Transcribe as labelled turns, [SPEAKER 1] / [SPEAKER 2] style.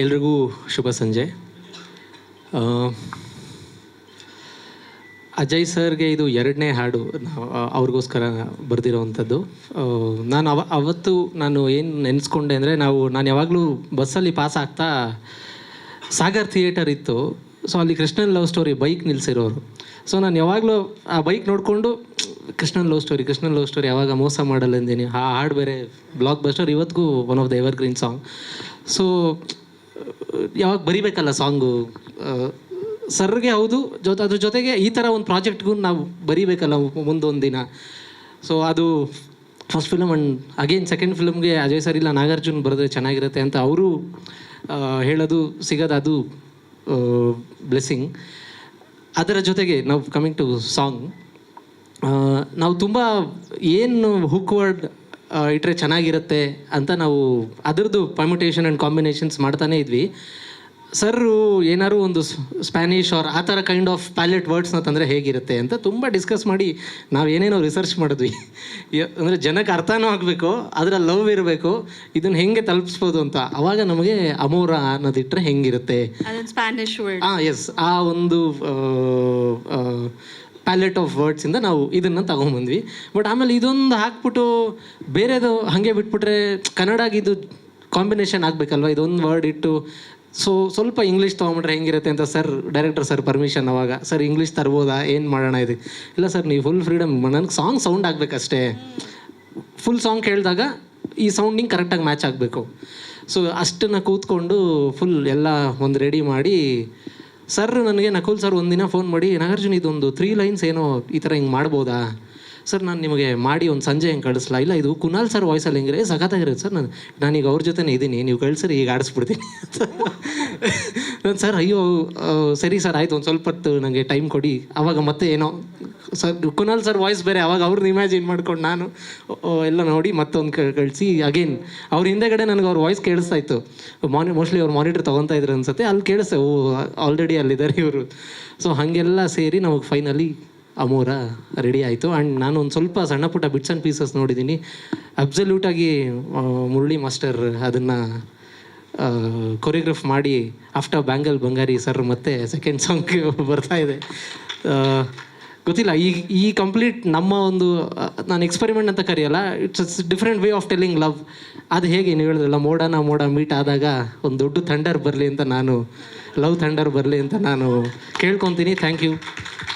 [SPEAKER 1] ಎಲ್ರಿಗೂ ಶುಭ ಸಂಜೆ. ಅಜಯ್ ಸರ್ಗೆ ಇದು 2ನೇ ಹಾಡು ಅವ್ರಿಗೋಸ್ಕರ ಬರೆದಿರೋವಂಥದ್ದು. ನಾನು ಅವತ್ತು ನಾನು ಏನು ನೆನೆಸ್ಕೊಂಡೆ ಅಂದರೆ, ನಾನು ಯಾವಾಗಲೂ ಬಸ್ಸಲ್ಲಿ ಪಾಸ್ ಆಗ್ತಾ ಸಾಗರ್ ಥಿಯೇಟರ್ ಇತ್ತು. ಸೊ ಅಲ್ಲಿ ಕೃಷ್ಣನ್ ಲವ್ ಸ್ಟೋರಿ ಬೈಕ್ ನಿಲ್ಲಿಸಿರೋರು. ಸೊ ನಾನು ಯಾವಾಗಲೂ ಆ ಬೈಕ್ ನೋಡಿಕೊಂಡು ಕೃಷ್ಣನ್ ಲವ್ ಸ್ಟೋರಿ ಯಾವಾಗ ಮೋಸ ಮಾಡಲ್ಲ ಅಂದೇನಿ. ಆ ಹಾಡು ಬೇರೆ ಬ್ಲಾಕ್ ಬಸ್ಟರ್, ಇವತ್ತಿಗೂ one of the ever green song. So ಯಾವಾಗ ಬರಿಬೇಕಲ್ಲ ಸಾಂಗು ಸರ್ಗೆ, ಹೌದು, ಅದ್ರ ಜೊತೆಗೆ ಈ ಥರ ಒಂದು ಪ್ರಾಜೆಕ್ಟ್ಗೂ ನಾವು ಬರಿಬೇಕಲ್ಲ ಮುಂದೊಂದು ದಿನ. ಸೊ ಅದು first film. And again second ಫಿಲಮ್ಗೆ ಅಜಯ್ ಸರ್ ಇಲ್ಲ ನಾಗಾರ್ಜುನ್ ಬರೆದ್ರೆ ಚೆನ್ನಾಗಿರುತ್ತೆ ಅಂತ ಅವರು ಹೇಳೋದು ಸಿಗೋದು, ಅದು ಬ್ಲೆಸ್ಸಿಂಗ್. ಅದರ ಜೊತೆಗೆ ನಾವು ಕಮಿಂಗ್ ಟು ಸಾಂಗ್, ನಾವು ತುಂಬ ಏನು ಹುಕ್ ವರ್ಡ್ ಇಟ್ಟರೆ ಚೆನ್ನಾಗಿರುತ್ತೆ ಅಂತ ನಾವು ಅದರದ್ದು ಪರ್ಮ್ಯುಟೇಷನ್ ಆ್ಯಂಡ್ ಕಾಂಬಿನೇಷನ್ಸ್ ಮಾಡ್ತಾನೇ ಇದ್ವಿ. ಸರ್ರು ಏನಾದ್ರು ಒಂದು ಸ್ಪ್ಯಾನಿಷ್ ಆರ್ ಆ ಥರ ಕೈಂಡ್ ಆಫ್ ಪ್ಯಾಲೆಟ್ ವರ್ಡ್ಸ್ನ ತಂದರೆ ಹೇಗಿರುತ್ತೆ ಅಂತ ತುಂಬ ಡಿಸ್ಕಸ್ ಮಾಡಿ ನಾವು ಏನೇನೋ ರಿಸರ್ಚ್ ಮಾಡಿದ್ವಿ. ಅಂದರೆ ಜನಕ್ಕೆ ಅರ್ಥನೂ ಆಗಬೇಕು, ಅದರ ಲವ್ ಇರಬೇಕು, ಇದನ್ನು ಹೆಂಗೆ ತಲುಪಿಸ್ಬೋದು ಅಂತ. ಆವಾಗ ನಮಗೆ ಅಮೋರ ಅನ್ನೋದಿಟ್ಟರೆ ಹೆಂಗಿರುತ್ತೆ,
[SPEAKER 2] ಸ್ಪ್ಯಾನಿಷ್ ವರ್ಡ್.
[SPEAKER 1] ಎಸ್, ಆ ಒಂದು ಪ್ಯಾಲೆಟ್ ಆಫ್ ವರ್ಡ್ಸಿಂದ ನಾವು ಇದನ್ನು ತಗೊಂಬಂದ್ವಿ. ಬಟ್ ಆಮೇಲೆ ಇದೊಂದು ಹಾಕ್ಬಿಟ್ಟು ಬೇರೆದು ಹಾಗೆ ಬಿಟ್ಬಿಟ್ರೆ ಕನ್ನಡಗಿದು ಕಾಂಬಿನೇಷನ್ ಆಗಬೇಕಲ್ವ, ಇದೊಂದು ವರ್ಡ್ ಇಟ್ಟು ಸ್ವಲ್ಪ ಇಂಗ್ಲೀಷ್ ತೊಗೊಂಬಿಟ್ರೆ ಹೆಂಗಿರುತ್ತೆ ಅಂತ ಡೈರೆಕ್ಟರ್ ಸರ್ ಪರ್ಮಿಷನ್. ಅವಾಗ ಸರ್ ಇಂಗ್ಲೀಷ್ ತರ್ಬೋದಾ, ಏನು ಮಾಡೋಣ ಇದು? ಇಲ್ಲ ಸರ್, ನೀವು ಫುಲ್ ಫ್ರೀಡಮ್, ನನಗೆ ಸಾಂಗ್ ಸೌಂಡ್ ಆಗಬೇಕಷ್ಟೇ. ಫುಲ್ ಸಾಂಗ್ ಕೇಳಿದಾಗ ಈ ಸೌಂಡಿಂಗ್ ಕರೆಕ್ಟಾಗಿ ಮ್ಯಾಚ್ ಆಗಬೇಕು. ಸೊ ಅಷ್ಟನ್ನು ಕೂತ್ಕೊಂಡು ಫುಲ್ ಎಲ್ಲ ಒಂದು ರೆಡಿ ಮಾಡಿ ಸರ್ ನನಗೆ ನಕುಲ್ ಸರ್ ಒಂದಿನ ಫೋನ್ ಮಾಡಿ, ನಾಗಾರ್ಜುನ್ ಇದೊಂದು 3 ಲೈನ್ಸ್ ಏನೋ ಈ ಥರ ಹಿಂಗೆ ಮಾಡ್ಬೋದಾ ಸರ್, ನಾನು ನಿಮಗೆ ಮಾಡಿ ಒಂದು ಸಂಜೆ ಹೆಂಗೆ ಕಳಿಸ್ಲಾ? ಇಲ್ಲ, ಇದು ಕುನಾಲ್ ಸರ್ ವಾಯ್ಸಲ್ಲಿ ಹೆಂಗಿರಿ ಸಖತ್ತಾಗಿರುತ್ತೆ ಸರ್, ನಾನೀಗ ಅವ್ರ ಜೊತೆನೇ ಇದ್ದೀನಿ, ನೀವು ಕಳಿಸ್ರಿ ಈಗ ಆಡಿಸ್ಬಿಡ್ತೀನಿ. ಸರ್ ಅಯ್ಯೋ ಸರಿ ಸರ್ ಆಯಿತು, ಒಂದು ಸ್ವಲ್ಪ ಹೊತ್ತು ನನಗೆ ಟೈಮ್ ಕೊಡಿ. ಆವಾಗ ಮತ್ತೆ ಏನೋ ಸರ್ ಕುನಾಲ್ ಸರ್ ವಾಯ್ಸ್ ಬೇರೆ, ಆವಾಗ ಅವ್ರನ್ನ ಇಮ್ಯಾಜಿನ್ ಮಾಡ್ಕೊಂಡು ನಾನು ಎಲ್ಲ ನೋಡಿ ಮತ್ತೊಂದು ಕಳಿಸಿ ಅಗೇನ್ ಅವ್ರ ಹಿಂದೆಗಡೆ ನನಗೆ ಅವ್ರ ವಾಯ್ಸ್ ಕೇಳಿಸ್ತಾ ಇತ್ತು. ಮೋಸ್ಟ್ಲಿ ಅವ್ರು ಮಾನಿಟರ್ ತೊಗೊತಾ ಇದ್ರು ಅನ್ಸುತ್ತೆ, ಅಲ್ಲಿ ಕೇಳಿಸ್ತೆ, ಆಲ್ರೆಡಿ ಅಲ್ಲಿದ್ದಾರೆ ಇವರು. ಸೊ ಹಾಗೆಲ್ಲ ಸೇರಿ ನಮಗೆ ಫೈನಲಿ ಅಮೋರ ರೆಡಿ ಆಯಿತು. ಆ್ಯಂಡ್ ನಾನು ಒಂದು ಸ್ವಲ್ಪ ಸಣ್ಣ ಪುಟ್ಟ ಬಿಟ್ಸ್ ಆ್ಯಂಡ್ ಪೀಸಸ್ ನೋಡಿದ್ದೀನಿ. ಅಬ್ಸಲ್ಯೂಟಾಗಿ ಮುರಳಿ ಮಾಸ್ಟರ್ ಅದನ್ನು ಕೊರಿಯೋಗ್ರಾಫ್ ಮಾಡಿ ಆಫ್ಟರ್ ಬ್ಯಾಂಗಲ್ ಬಂಗಾರಿ ಸರ್ ಮತ್ತೆ ಸೆಕೆಂಡ್ ಸಾಂಗ್ ಬರ್ತಾ ಇದೆ. ಗೊತ್ತಿಲ್ಲ, ಈ ಕಂಪ್ಲೀಟ್ ನಮ್ಮ ಒಂದು, ನಾನು ಎಕ್ಸ್ಪೆರಿಮೆಂಟ್ ಅಂತ ಕರೆಯಲ್ಲ, it's different way of telling love. ಅದು ಹೇಗೆ ನೀವು ಹೇಳಿದ್ರಲ್ಲ, ಮೋಡ ಮೀಟ್ ಆದಾಗ ಒಂದು ದೊಡ್ಡ ಥಂಡರ್ ಬರಲಿ ಅಂತ, ನಾನು ಲವ್ ಥಂಡರ್ ಬರಲಿ ಅಂತ ನಾನು ಕೇಳ್ಕೊತೀನಿ. Thank you.